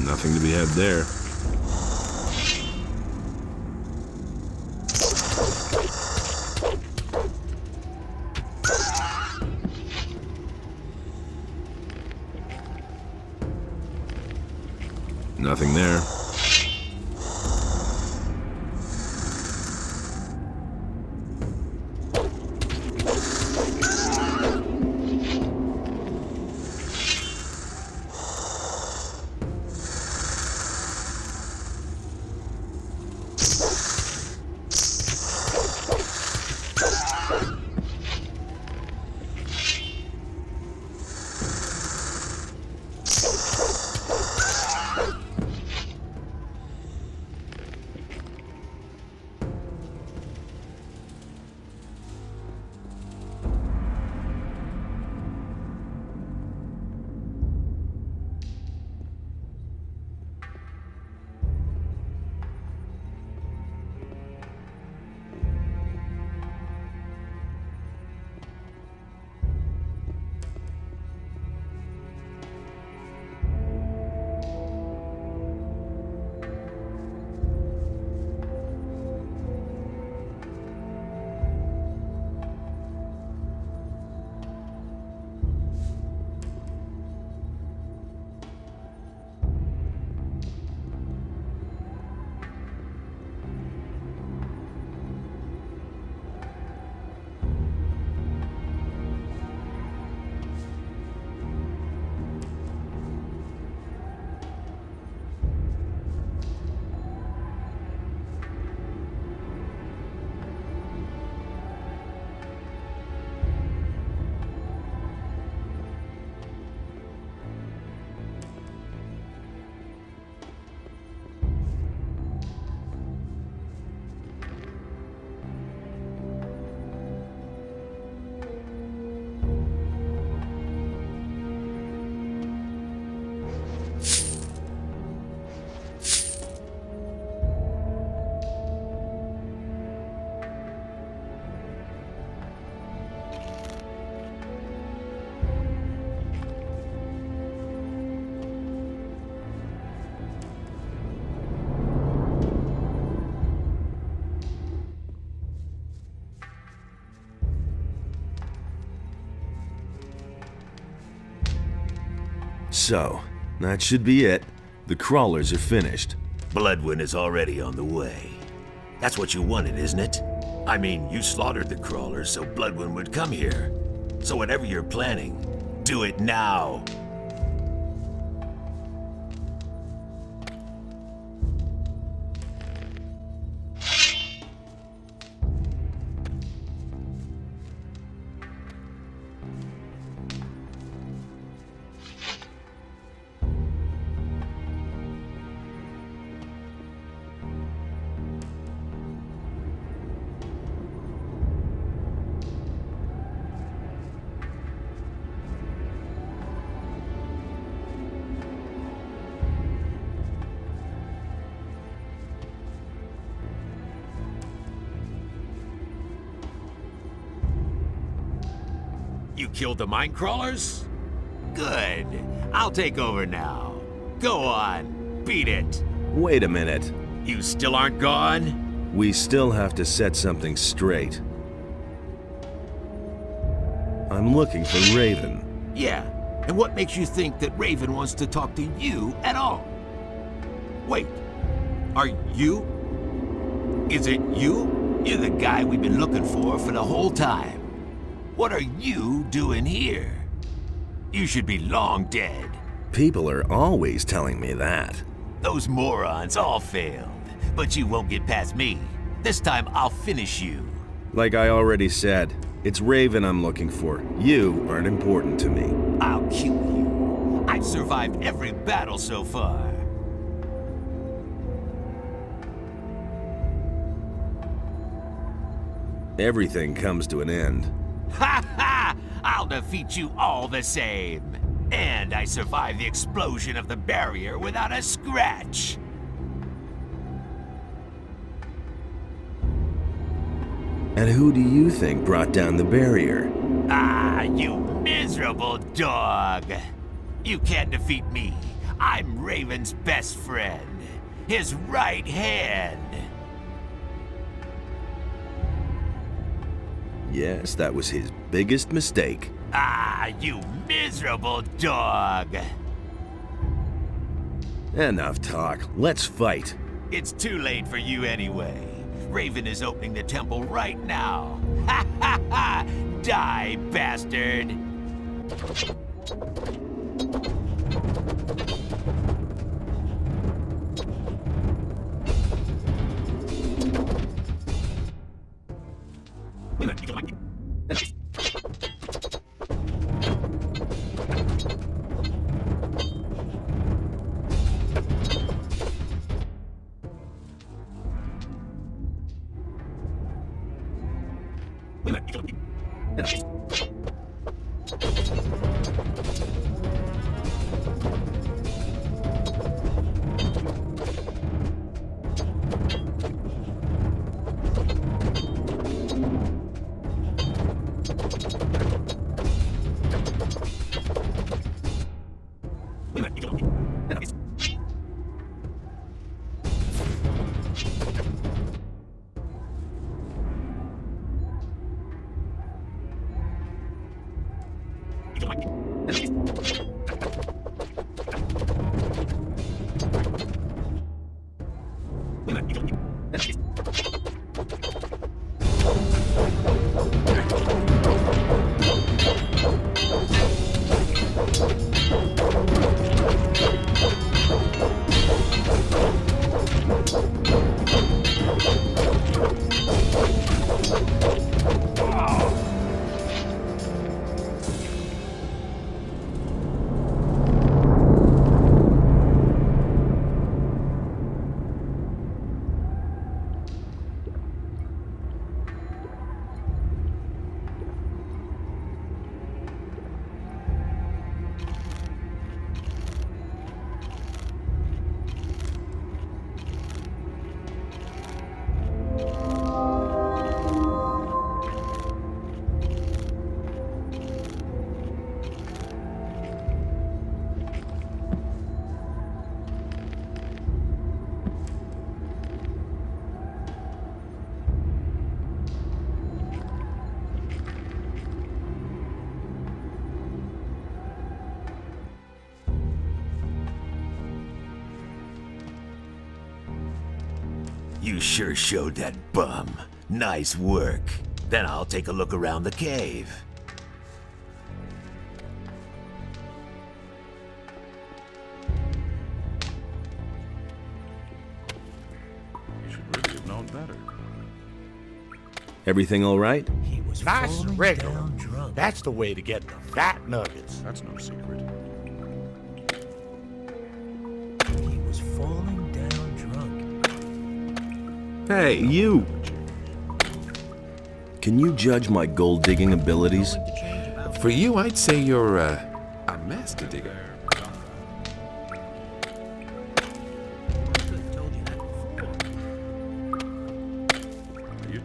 Nothing to be had there. Nothing there. So, that should be it. The crawlers are finished. Bloodwind is already on the way. That's what you wanted, isn't it? I mean, you slaughtered the crawlers so Bloodwind would come here. So whatever you're planning, do it now. You killed the mine crawlers? Good. I'll take over now. Go on, beat it. Wait a minute. You still aren't gone? We still have to set something straight. I'm looking for Raven. Yeah, and what makes you think that Raven wants to talk to you at all? Wait, are you? Is it you? You're the guy we've been looking for the whole time. What are you doing here? You should be long dead. People are always telling me that. Those morons all failed, but you won't get past me. This time I'll finish you. Like I already said, it's Raven I'm looking for. You aren't important to me. I'll kill you. I've survived every battle so far. Everything comes to an end. Ha ha! I'll defeat you all the same. And I survived the explosion of the barrier without a scratch. And who do you think brought down the barrier? Ah, you miserable dog. You can't defeat me. I'm Raven's best friend, his right hand. Yes, that was his biggest mistake. Ah, you miserable dog. Enough talk. Let's fight. It's too late for you anyway. Raven is opening the temple right now. Ha ha ha! Die, bastard! You sure showed that bum. Nice work. Then I'll take a look around the cave. You should really have known better. Everything all right? He was Nice falling regular. down drunk. That's the way to get the fat nuggets. That's no secret. He was falling down drunk. Hey, you! Can you judge my gold digging abilities? For you, I'd say you're a master digger. Told you that before. You?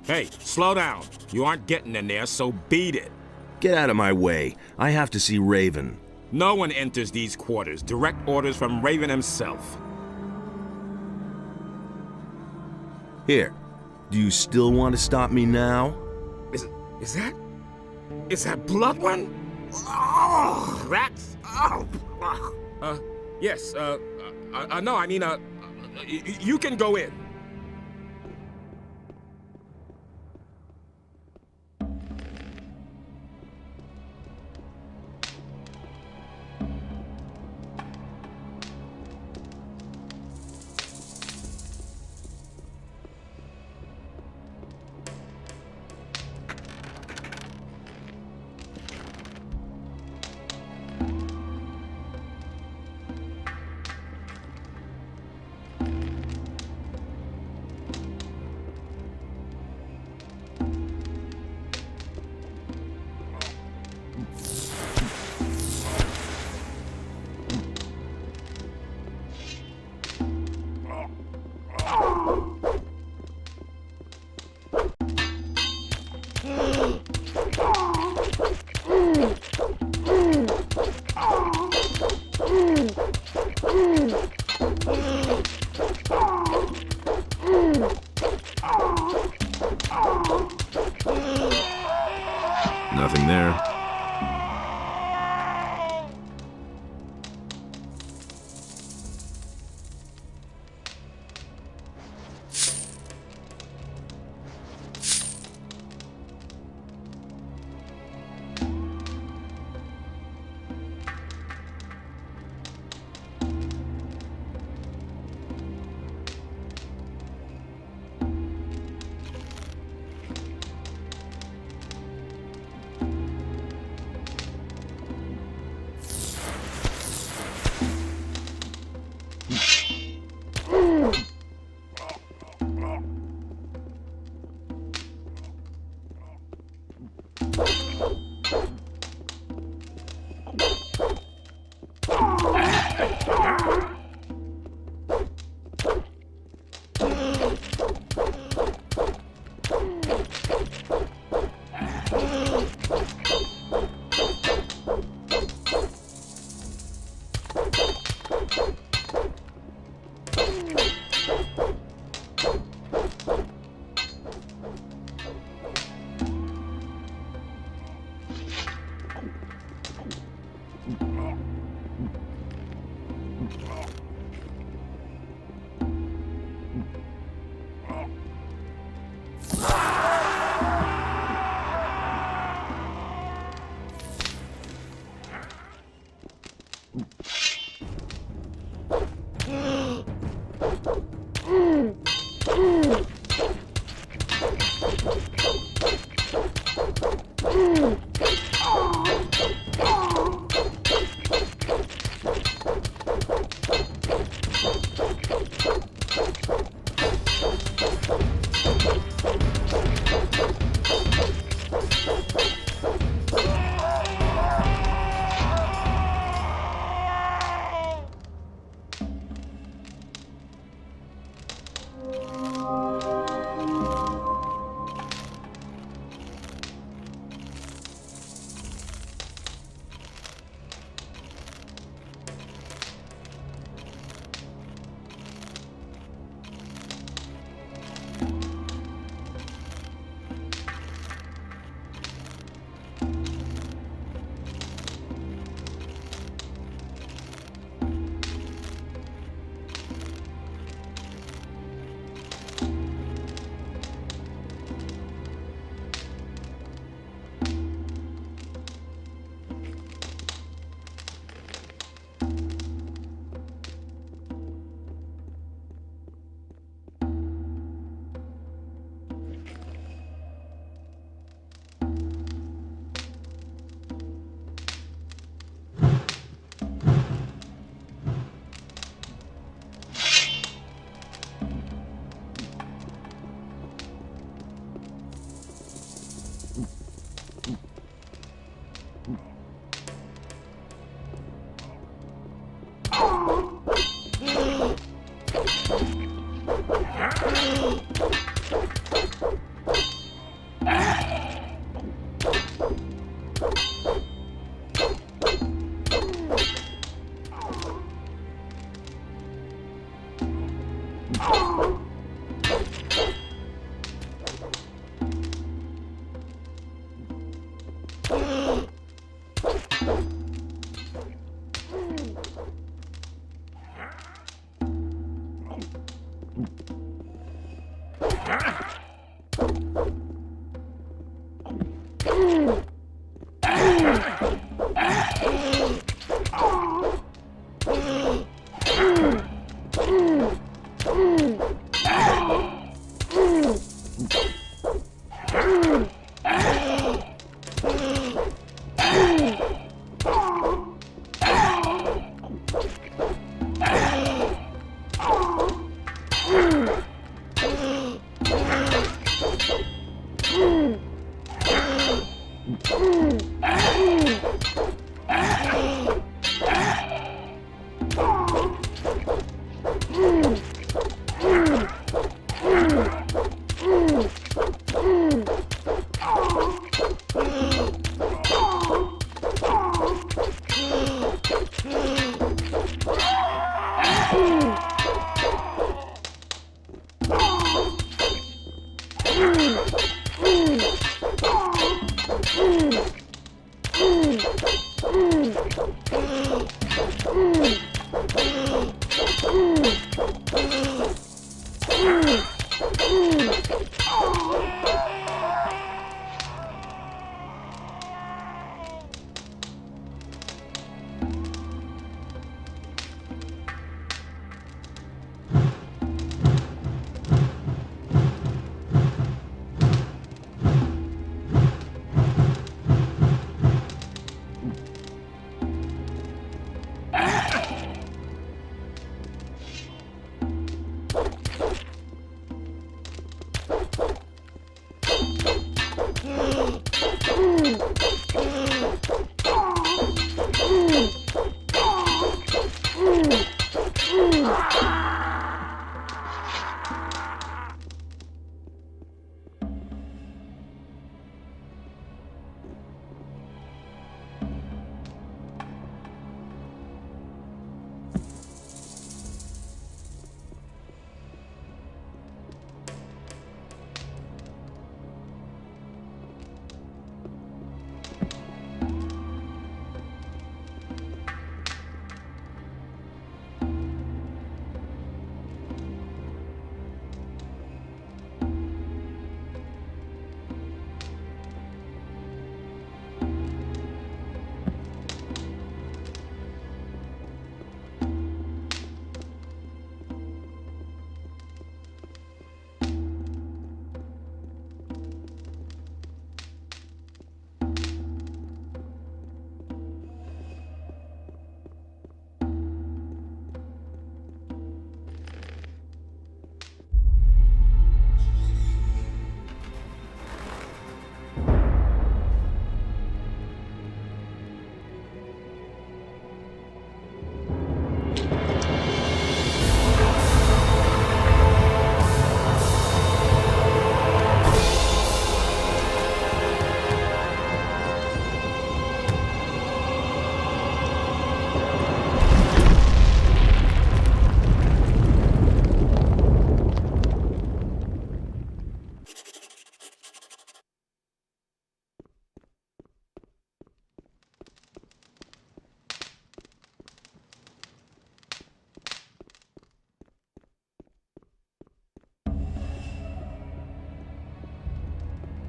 Hey, slow down. You aren't getting in there, so beat it. Get out of my way. I have to see Raven. No one enters these quarters. Direct orders from Raven himself. Here. Do you still want to stop me now? Is that Blood One? Oh, rats. Oh. Yes, no, I mean, you can go in. Nothing there.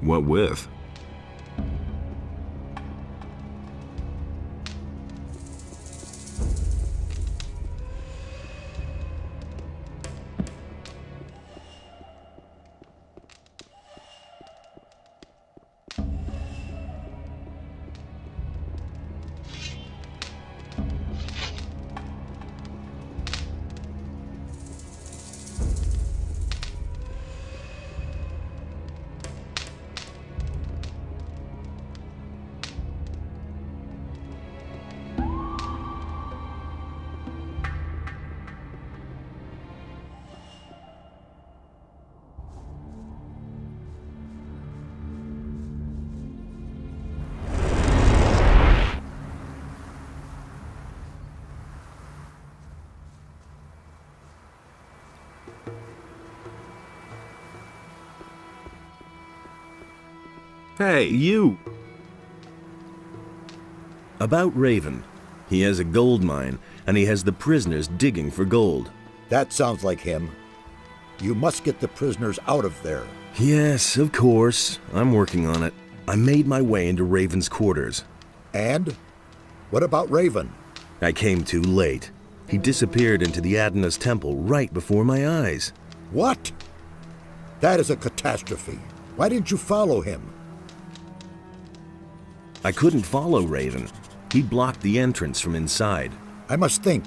What with? Hey, you! About Raven. He has a gold mine, and he has the prisoners digging for gold. That sounds like him. You must get the prisoners out of there. Yes, of course. I'm working on it. I made my way into Raven's quarters. And? What about Raven? I came too late. He disappeared into the Adana's temple right before my eyes. What? That is a catastrophe. Why didn't you follow him? I couldn't follow Raven. He blocked the entrance from inside. I must think.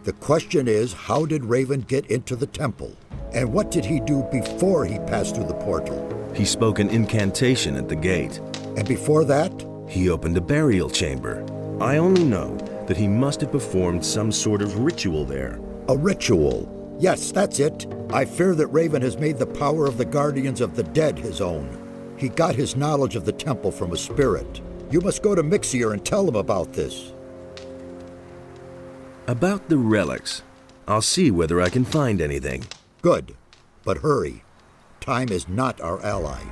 The question is, how did Raven get into the temple? And what did he do before he passed through the portal? He spoke an incantation at the gate. And before that? He opened a burial chamber. I only know that he must have performed some sort of ritual there. A ritual. Yes, that's it. I fear that Raven has made the power of the Guardians of the Dead his own. He got his knowledge of the temple from a spirit. You must go to Mixier and tell him about this. About the relics. I'll see whether I can find anything. Good, but hurry. Time is not our ally.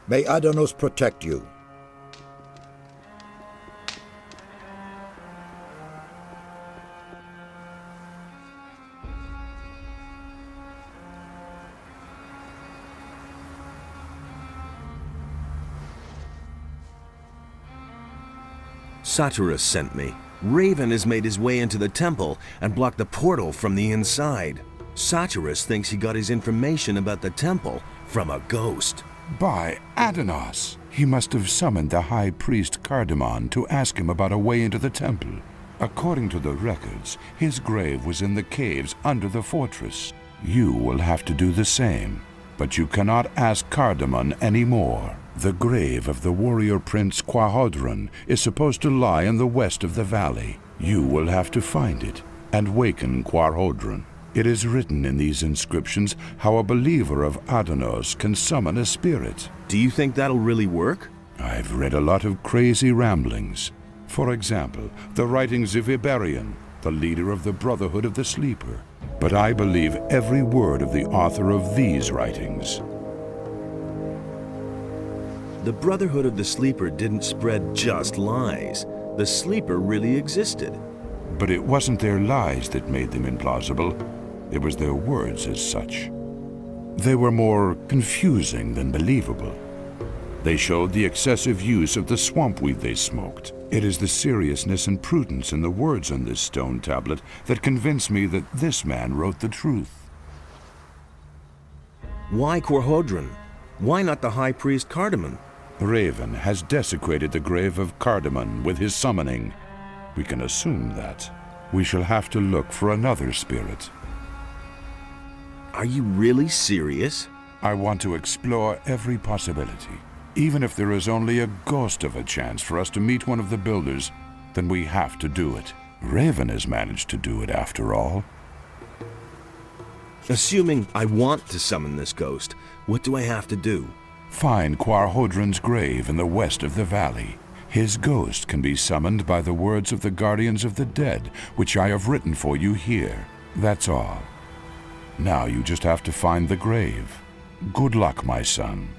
May Adanos protect you. Satyrus sent me. Raven has made his way into the temple and blocked the portal from the inside. Satyrus thinks he got his information about the temple from a ghost. By Adanos! He must have summoned the High Priest Cardamon to ask him about a way into the temple. According to the records, his grave was in the caves under the fortress. You will have to do the same, but you cannot ask Cardamon anymore. The grave of the warrior prince Quahodron is supposed to lie in the west of the valley. You will have to find it and waken Quahodron. It is written in these inscriptions how a believer of Adanos can summon a spirit. Do you think that'll really work? I've read a lot of crazy ramblings. For example, the writings of Iberian, the leader of the Brotherhood of the Sleeper. But I believe every word of the author of these writings. The Brotherhood of the Sleeper didn't spread just lies. The Sleeper really existed. But it wasn't their lies that made them implausible. It was their words as such. They were more confusing than believable. They showed the excessive use of the swamp weed they smoked. It is the seriousness and prudence in the words on this stone tablet that convince me that this man wrote the truth. Why Quahodron? Why not the High Priest Cardamon? Raven has desecrated the grave of Cardamon with his summoning. We can assume that. We shall have to look for another spirit. Are you really serious? I want to explore every possibility. Even if there is only a ghost of a chance for us to meet one of the builders, then we have to do it. Raven has managed to do it after all. Assuming I want to summon this ghost, what do I have to do? Find Quahodron's grave in the west of the valley. His ghost can be summoned by the words of the Guardians of the Dead, which I have written for you here. That's all. Now you just have to find the grave. Good luck, my son.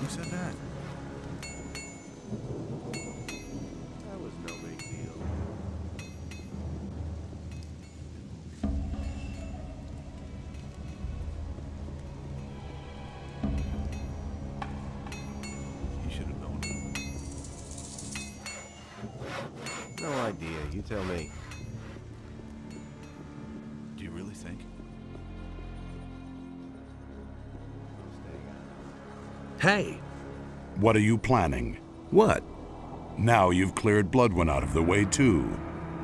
Who said that? That was no big deal. You should have known. No idea. You tell me. Do you really think? Hey! What are you planning? What? Now you've cleared Bloodwind out of the way, too.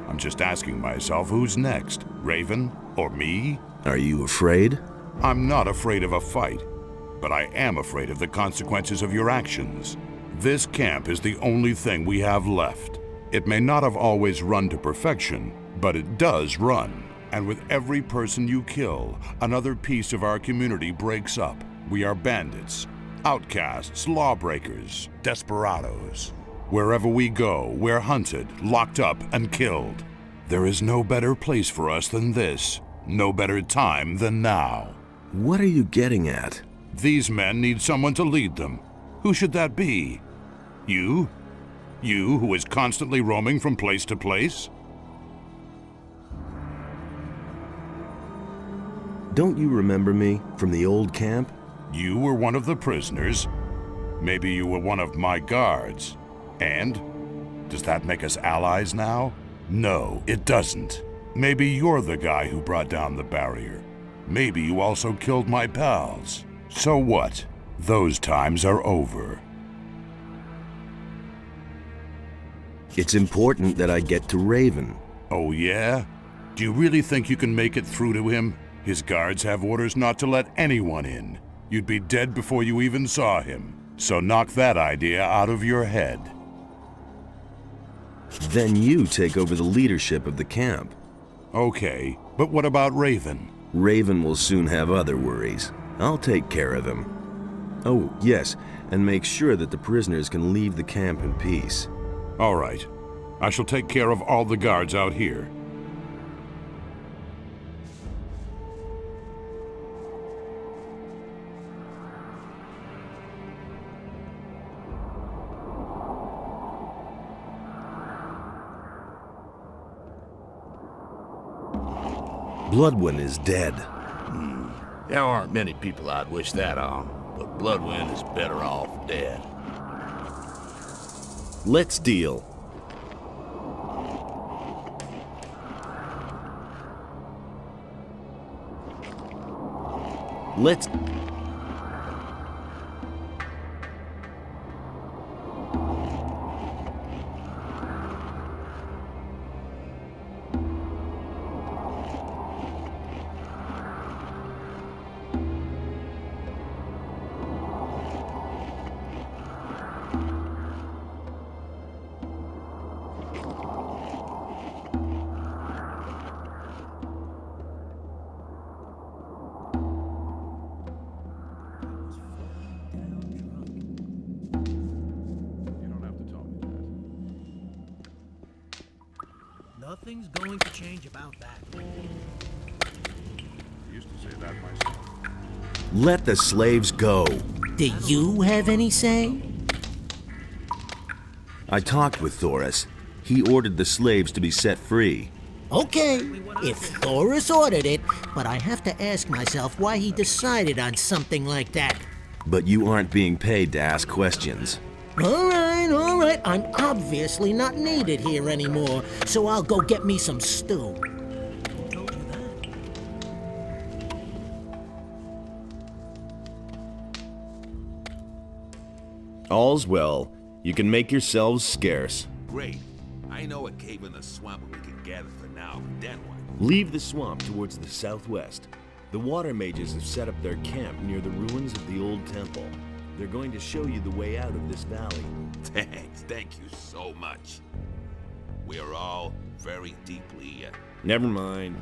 I'm just asking myself who's next, Raven or me? Are you afraid? I'm not afraid of a fight, but I am afraid of the consequences of your actions. This camp is the only thing we have left. It may not have always run to perfection, but it does run. And with every person you kill, another piece of our community breaks up. We are bandits, outcasts, lawbreakers, desperados. Wherever we go, we're hunted, locked up, and killed. There is no better place for us than this. No better time than now. What are you getting at? These men need someone to lead them. Who should that be? You? You, who is constantly roaming from place to place? Don't you remember me from the old camp? You were one of the prisoners. Maybe you were one of my guards. And? Does that make us allies now? No, it doesn't. Maybe you're the guy who brought down the barrier. Maybe you also killed my pals. So what? Those times are over. It's important that I get to Raven. Oh yeah? Do you really think you can make it through to him? His guards have orders not to let anyone in. You'd be dead before you even saw him. So knock that idea out of your head. Then you take over the leadership of the camp. Okay, but what about Raven? Raven will soon have other worries. I'll take care of him. Oh, yes, and make sure that the prisoners can leave the camp in peace. All right. I shall take care of all the guards out here. Bloodwind is dead. There aren't many people I'd wish that on, but Bloodwind is better off dead. Let's deal. Let's... You don't have to tell me that. Nothing's going to change about that. I used to say that myself. Let the slaves go. Do you have any say? I talked with Thoris. He ordered the slaves to be set free. Okay, if Thoris ordered it, but I have to ask myself why he decided on something like that. But you aren't being paid to ask questions. All right, I'm obviously not needed here anymore, so I'll go get me some stew. Who told you that? All's well. You can make yourselves scarce. Great. I know a cave in the swamp where we can gather for now. Then what? Leave the swamp towards the southwest. The water mages have set up their camp near the ruins of the old temple. They're going to show you the way out of this valley. Thanks. Thank you so much. We are all very deeply... Never mind.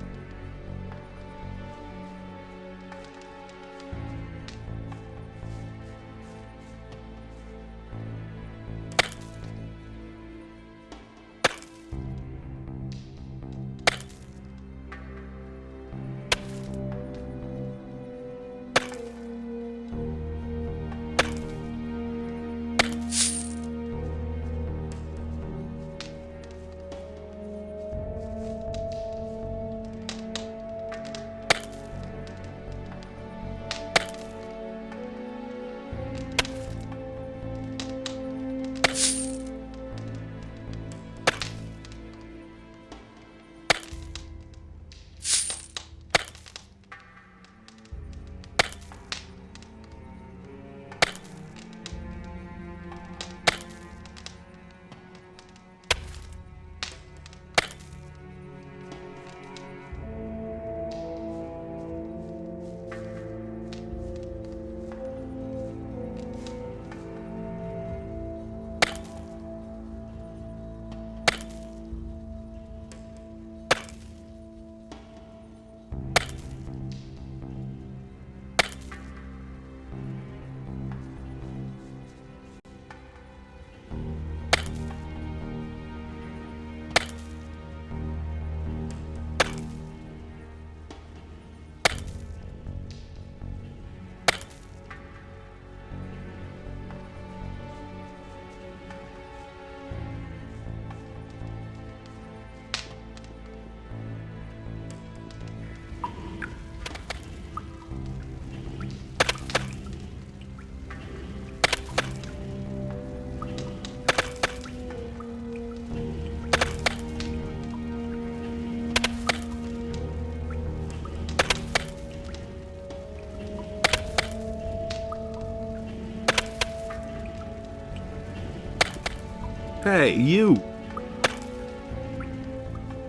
Hey, you!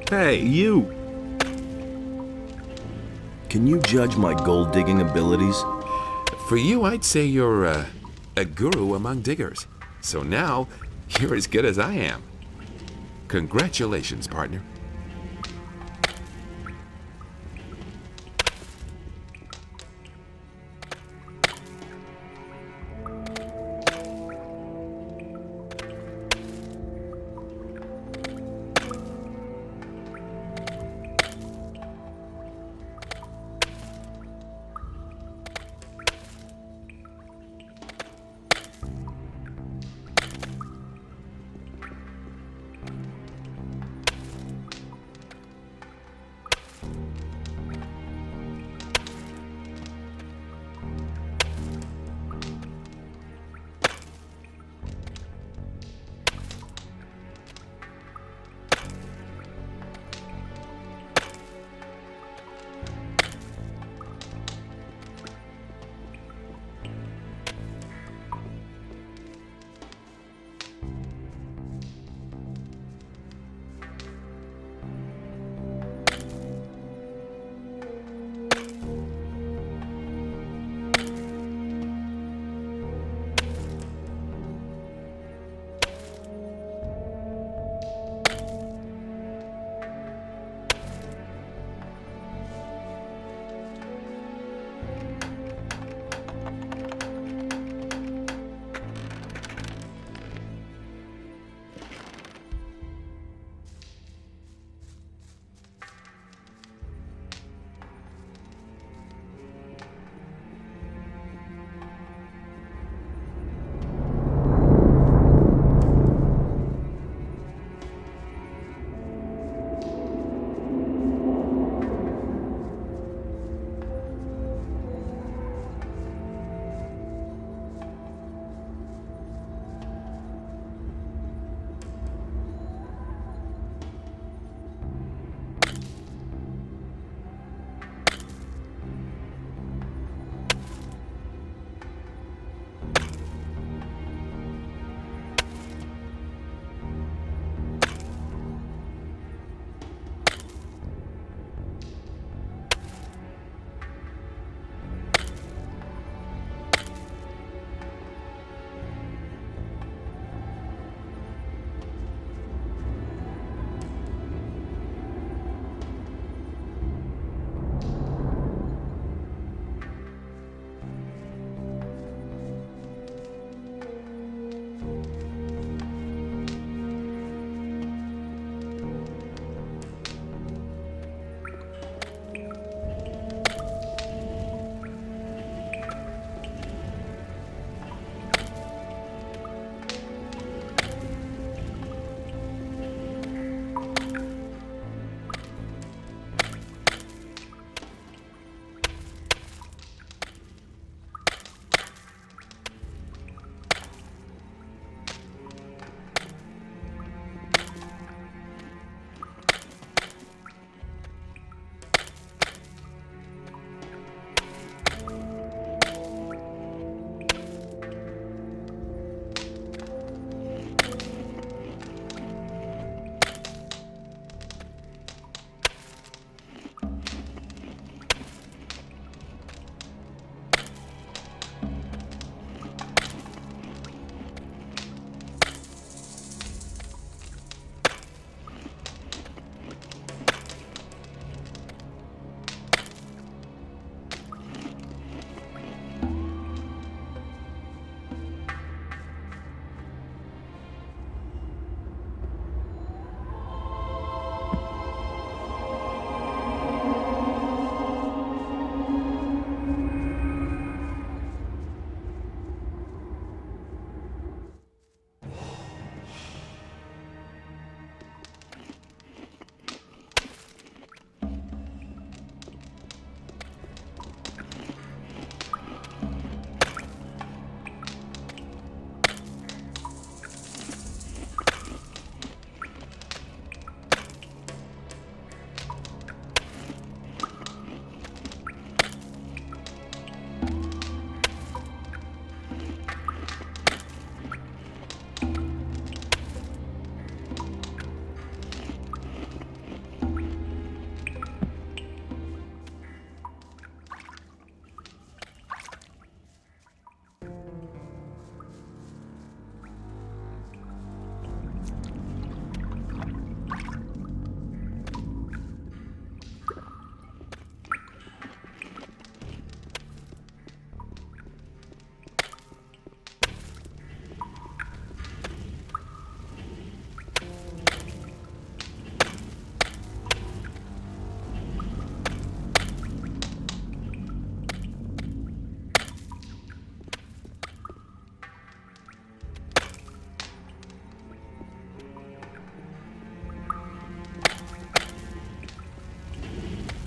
Hey, you! Can you judge my gold digging abilities? For you, I'd say you're a guru among diggers. So now, you're as good as I am. Congratulations, partner.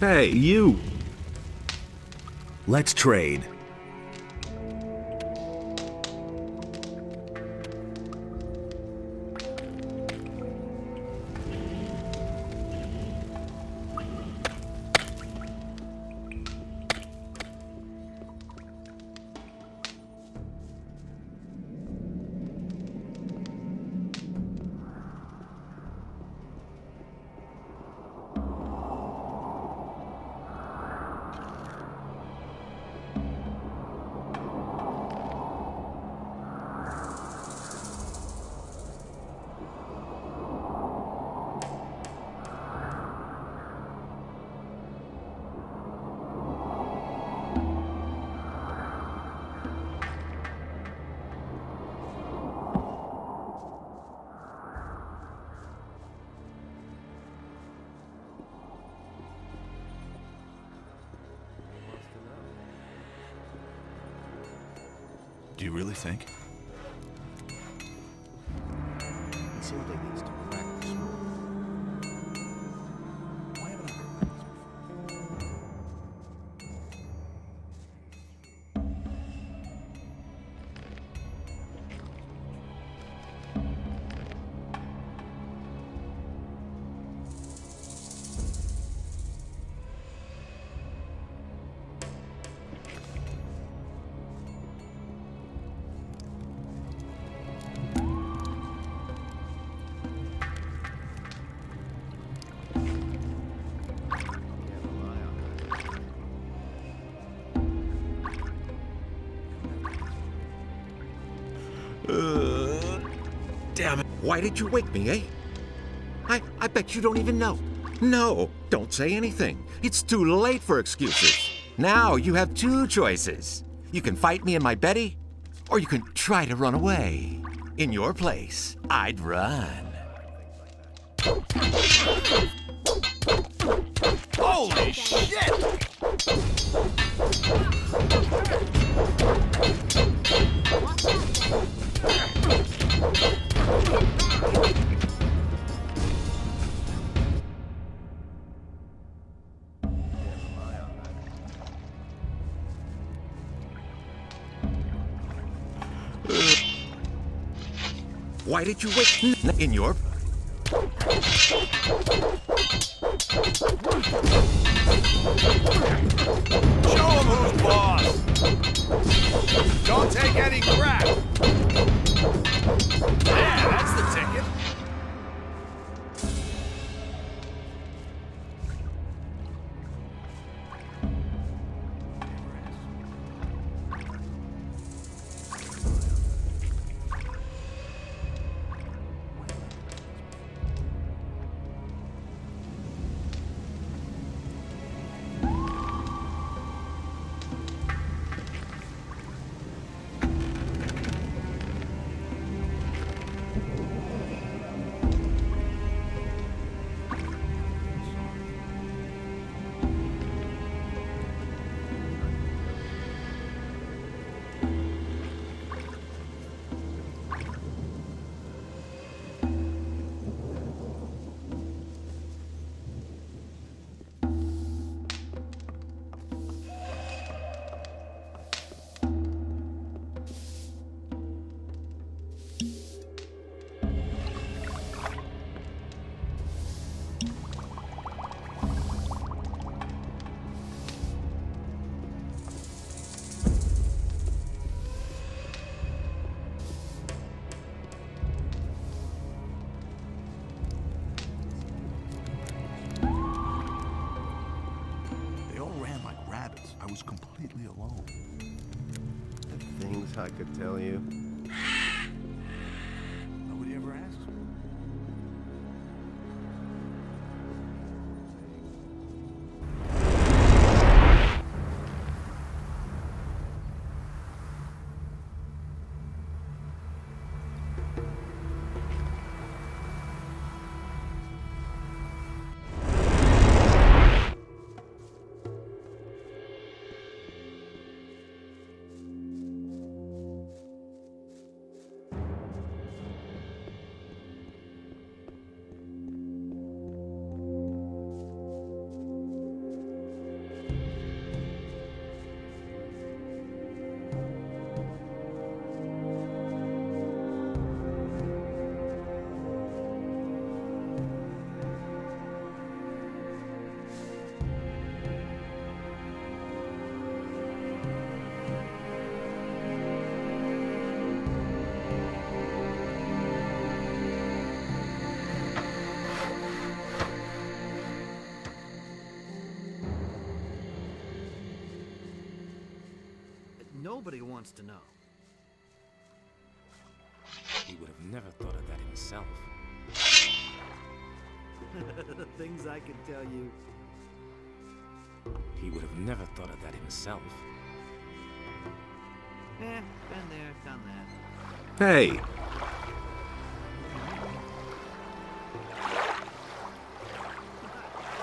Hey, you! Let's trade. Do you really think? He seems like he needs to practice more. Why haven't I heard about this before? Damn it. Why did you wake me, eh? I bet you don't even know. No, don't say anything. It's too late for excuses. Now you have two choices. You can fight me in my Betty, or you can try to run away. In your place, I'd run. Holy shit! Why did you wake me in your... Show him who's boss! Don't take any crap! Yeah, that's the ticket! I was completely alone. The things I could tell you. Nobody ever asked me. Nobody wants to know. He would have never thought of that himself. The things I can tell you. He would have never thought of that himself. Been there, done that. Hey!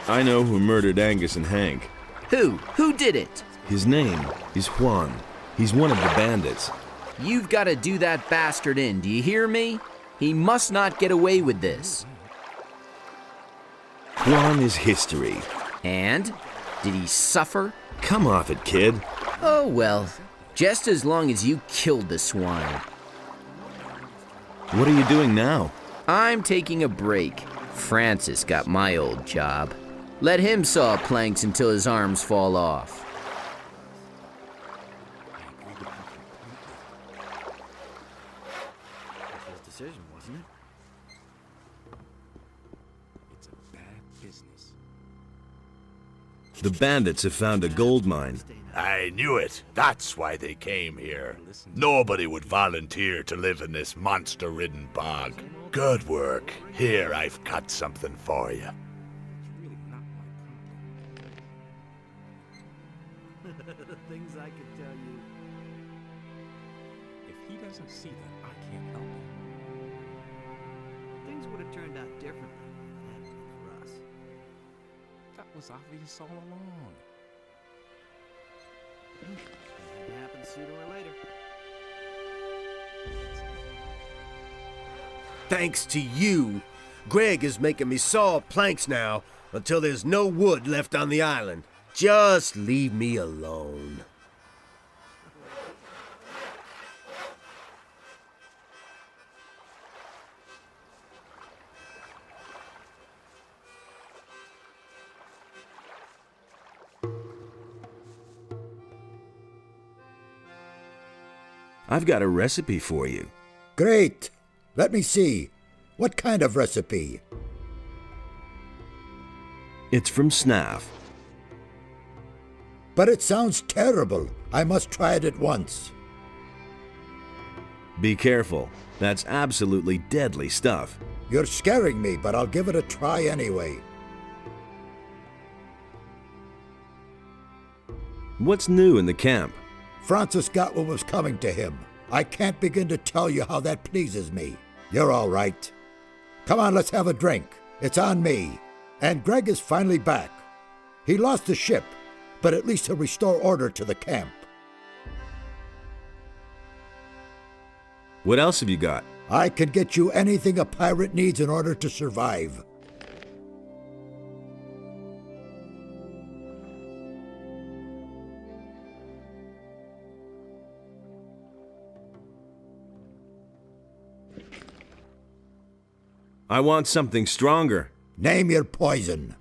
I know who murdered Angus and Hank. Who? Who did it? His name is Juan. He's one of the bandits. You've got to do that bastard in, do you hear me? He must not get away with this. Juan is history. And? Did he suffer? Come off it, kid. Oh well, just as long as you killed the swine. What are you doing now? I'm taking a break. Francis got my old job. Let him saw planks until his arms fall off. His decision, wasn't it? It's a bad business. The bandits have found a gold mine. I knew it. That's why they came here. Nobody would volunteer to live in this monster-ridden bog. Good work. Here, I've got something for you. It's really not my problem. The things I can tell you. If he doesn't see that, I can't help him. Things would have turned out differently if it hadn't been for us. That was obvious all along. It had to happen sooner or later. Thanks to you, Greg is making me saw planks now until there's no wood left on the island. Just leave me alone. I've got a recipe for you. Great. Let me see. What kind of recipe? It's from Snaff. But it sounds terrible. I must try it at once. Be careful. That's absolutely deadly stuff. You're scaring me, but I'll give it a try anyway. What's new in the camp? Francis got what was coming to him. I can't begin to tell you how that pleases me. You're all right. Come on, let's have a drink. It's on me. And Greg is finally back. He lost the ship, but at least he'll restore order to the camp. What else have you got? I can get you anything a pirate needs in order to survive. I want something stronger. Name your poison.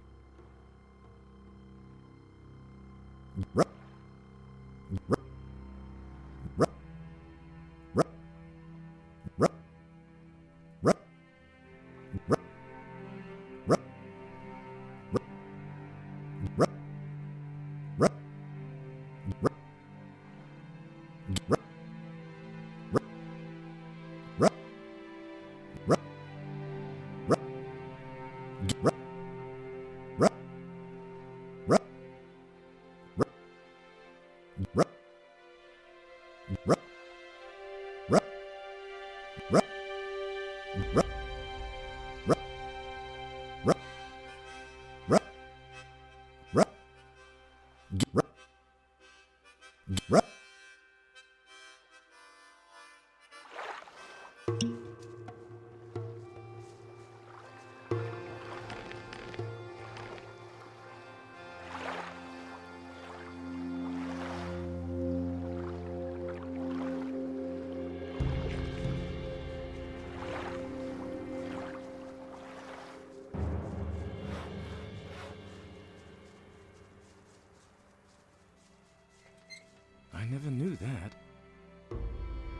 I never knew that.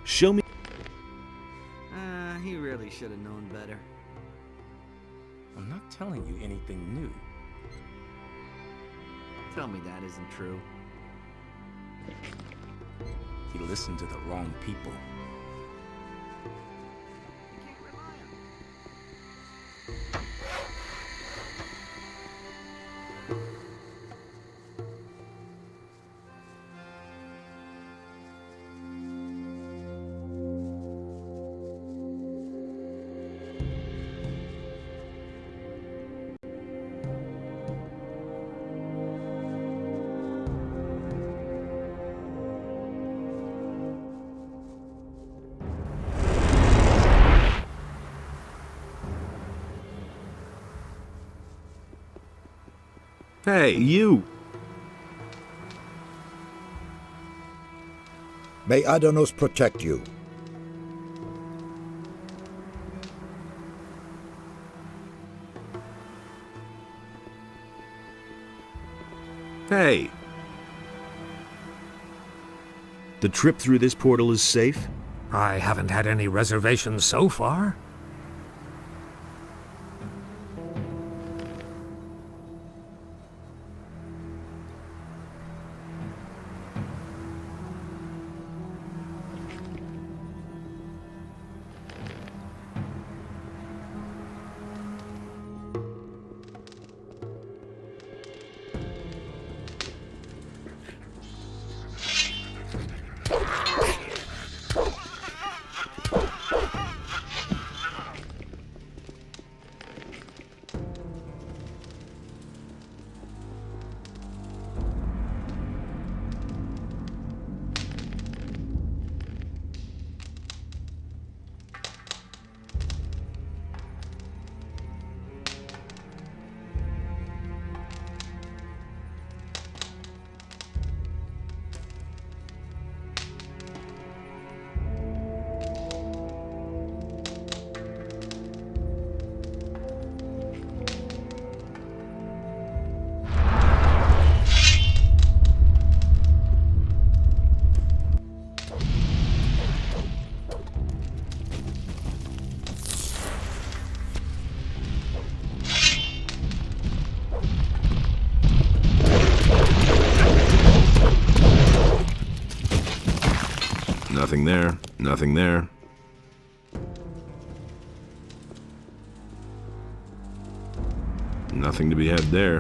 Show me. He really should have known better. I'm not telling you anything new. Tell me that isn't true. He listened to the wrong people. Hey, you! May Adanos protect you. Hey! The trip through this portal is safe? I haven't had any reservations so far. Nothing there. Nothing there. Nothing to be had there.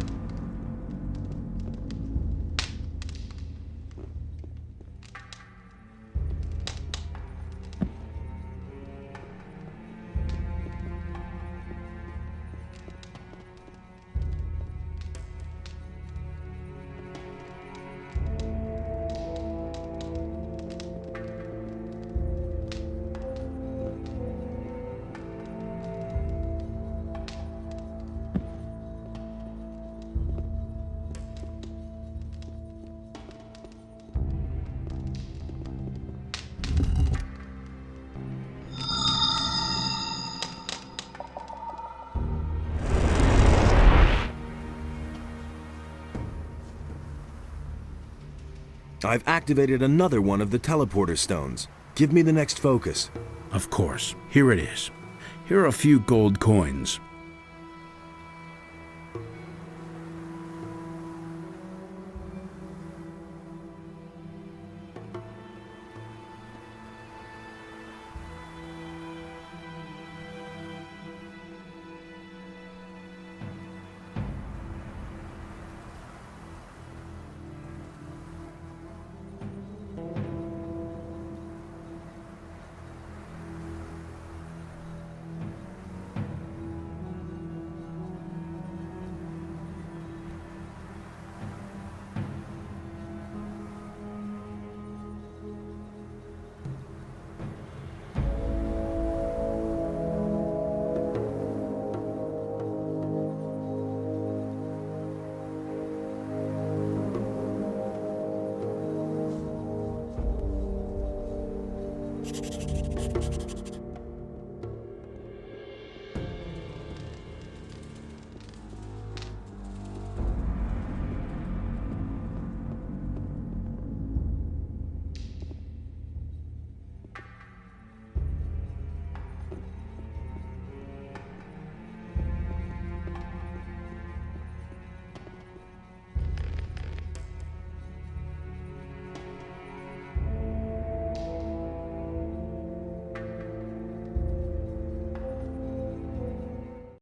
I've activated another one of the teleporter stones. Give me the next focus. Of course. Here it is. Here are a few gold coins.